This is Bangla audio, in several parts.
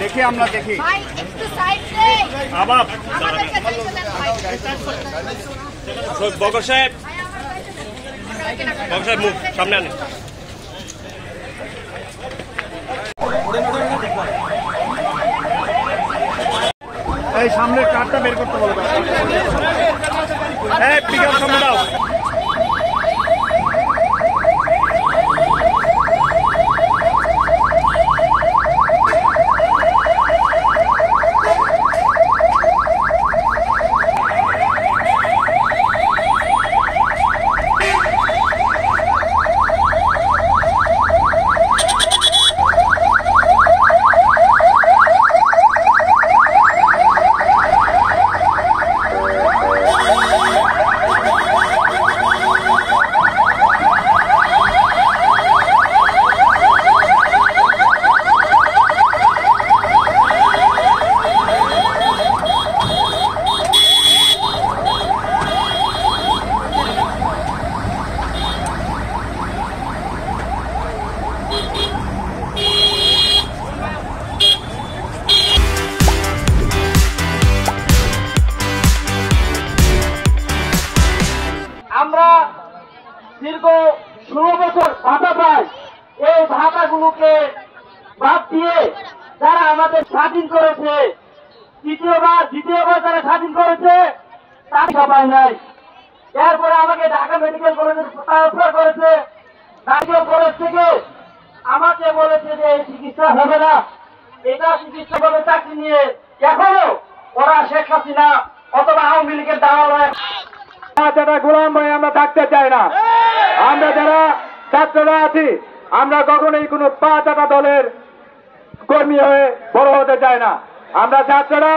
দেখি আমরা দেখি আবার বকর সাহেব মুখ সামনে আনেন। এই সামনের কার্ডটা বের করতে বলবো। এই পিকআপ সামনে দাও। আমরা দীর্ঘ 16 বছর ভাতা পাই। এই ভাতাগুলোকে বাদ দিয়ে যারা আমাদের স্বাধীন করেছে, দ্বিতীয়বার যারা স্বাধীন করেছে তার সবাই নাই। এরপরে আমাকে ঢাকা মেডিকেল কলেজে ট্রান্সফার করেছে। মেডিকেল কলেজ থেকে আমাকে বলেছে যে এই চিকিৎসা হবে না, এটা চিকিৎসা হবে চাকরি নিয়ে। এখনো ওরা শেখ হাসিনা অথবা আওয়ামী লীগের দালাল হয়। যারা গোলাম ভাই আমরা থাকতে চাই না। আমরা যারা ছাত্ররা আছি আমরা কখনোই কোনো পাঁচটা দলের কর্মী হয়ে বড় হতে চাই না। আমরা ছাত্ররা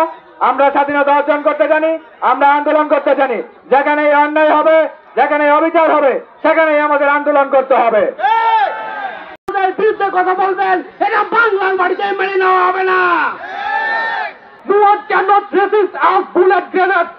আমরা স্বাধীনতা অর্জন করতে জানি, আমরা আন্দোলন করতে জানি। যেখানে অন্যায় হবে, যেখানে অবিচার হবে, সেখানেই আমাদের আন্দোলন করতে হবে। বিরুদ্ধে কথা বলবেন, এটা বাংলার বাড়িতে মেনে নেওয়া হবে না। You cannot resist our bullet grenade.